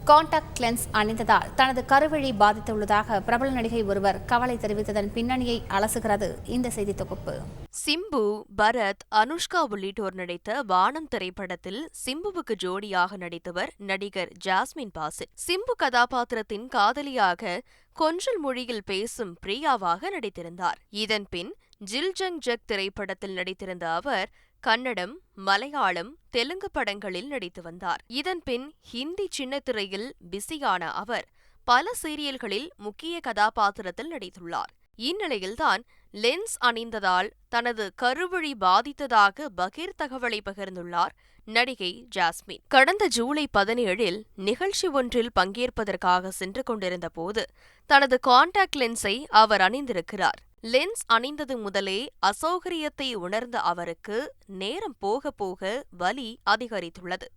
Contact lens அணிந்ததால் தனது கருவழி பாதித்துள்ளதாக பிரபல நடிகை ஒருவர் கவலை தெரிவித்ததன் பின்னணியை அலசுகிறது இந்த செய்தி தொகுப்பு. சிம்பு, பரத், அனுஷ்கா உள்ளிட்டோர் நடித்த வானம் திரைப்படத்தில் சிம்புவுக்கு ஜோடியாக நடித்தவர் நடிகர் ஜாஸ்மின் பாசில். சிம்பு கதாபாத்திரத்தின் காதலியாக கொஞ்சல் மொழியில் பேசும் பிரியாவாக நடித்திருந்தார். இதன் பின் ஜில்ஜங் ஜக் திரைப்படத்தில் நடித்திருந்த அவர் கன்னடம், மலையாளம், தெலுங்கு படங்களில் நடித்து வந்தார். இதன்பின் ஹிந்தி சின்னத்திரையில் பிஸியான அவர் பல சீரியல்களில் முக்கிய கதாபாத்திரத்தில் நடித்துள்ளார். இந்நிலையில்தான் லென்ஸ் அணிந்ததால் தனது கருவழி பாதித்ததாக பகீர் தகவலை பகிர்ந்துள்ளார் நடிகை ஜாஸ்மின். கடந்த ஜூலை 17 நிகழ்ச்சி ஒன்றில் பங்கேற்பதற்காக சென்று கொண்டிருந்த போது தனது கான்டாக்ட் லென்ஸை அவர் அணிந்திருக்கிறார். லென்ஸ் அணிந்தது முதலே அசௌகரியத்தை உணர்ந்த அவருக்கு நேரம் போக போக வலி அதிகரித்துள்ளது.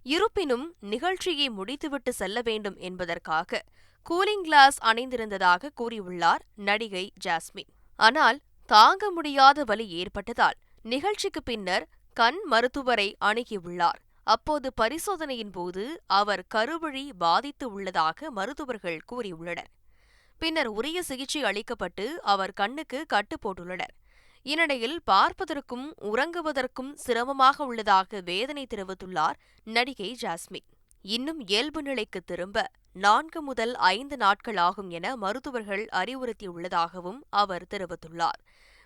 இருப்பினும் நிகழ்ச்சியை முடித்துவிட்டு செல்ல வேண்டும் என்பதற்காக கூலிங் கிளாஸ் அணிந்திருந்ததாக கூறியுள்ளார் நடிகை ஜாஸ்மின். ஆனால் தாங்க முடியாத வலி ஏற்பட்டதால் நிகழ்ச்சிக்கு பின்னர் கண் மருத்துவரை அணுகியுள்ளார். அப்போது பரிசோதனையின் போது அவர் கருவழி பாதித்து உள்ளதாக மருத்துவர்கள் கூறியுள்ளனர். பின்னர் உரிய சிகிச்சை அளிக்கப்பட்டு அவர் கண்ணுக்கு கட்டு போட்டுள்ளனர். இந்நிலையில் பார்ப்பதற்கும் உறங்குவதற்கும் சிரமமாக உள்ளதாக வேதனை தெரிவித்துள்ளார் நடிகை ஜாஸ்மின். இன்னும் இயல்பு நிலைக்கு திரும்ப 4 முதல் 5 நாட்கள் ஆகும் என மருத்துவர்கள் அறிவுறுத்தியுள்ளதாகவும் அவர் தெரிவித்துள்ளார்.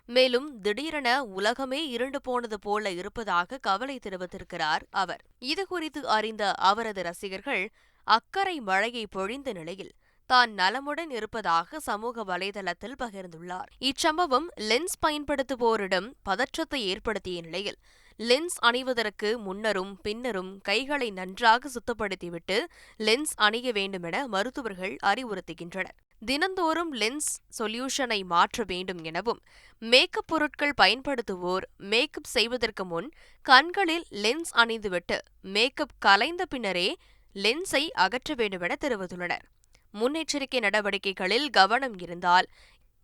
மேலும் திடீரென உலகமே இருண்டு போனது போல இருப்பதாக கவலை தெரிவித்திருக்கிறார் அவர். இதுகுறித்து அறிந்த அவரது ரசிகர்கள் அக்கறை மழையை பொழிந்த நிலையில் தான் நலமுடன் இருப்பதாக சமூக வலைதளத்தில் பகிர்ந்துள்ளார். இச்சம்பவம் லென்ஸ் பயன்படுத்துவோரிடம் பதற்றத்தை ஏற்படுத்திய நிலையில் லென்ஸ் அணிவதற்கு முன்னரும் பின்னரும் கைகளை நன்றாக சுத்தப்படுத்திவிட்டு லென்ஸ் அணிய வேண்டுமென மருத்துவர்கள் அறிவுறுத்துகின்றனர். தினந்தோறும் லென்ஸ் சொல்யூஷனை மாற்ற வேண்டும் எனவும் மேக்கப் பொருட்கள் பயன்படுத்துவோர் மேக்கப் செய்வதற்கு முன் கண்களில் லென்ஸ் அணிந்துவிட்டு மேக்கப் கலைந்த பின்னரே லென்ஸை அகற்ற வேண்டுமென தெரிவித்துள்ளனர். முன்னெச்சரிக்கை நடவடிக்கைகளில் கவனம் இருந்தால்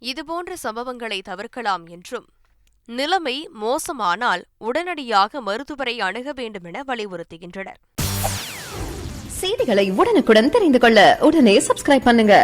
இதுபோன்ற சம்பவங்களை தவிர்க்கலாம் என்றும் நிலைமை மோசமானால் உடனடியாக மருத்துவரை அணுக வேண்டுமென வலியுறுத்துகின்றனர். செய்திகளை உடனுக்குடன் தெரிந்து கொள்ள உடனே சப்ஸ்கிரைப் பண்ணுங்க.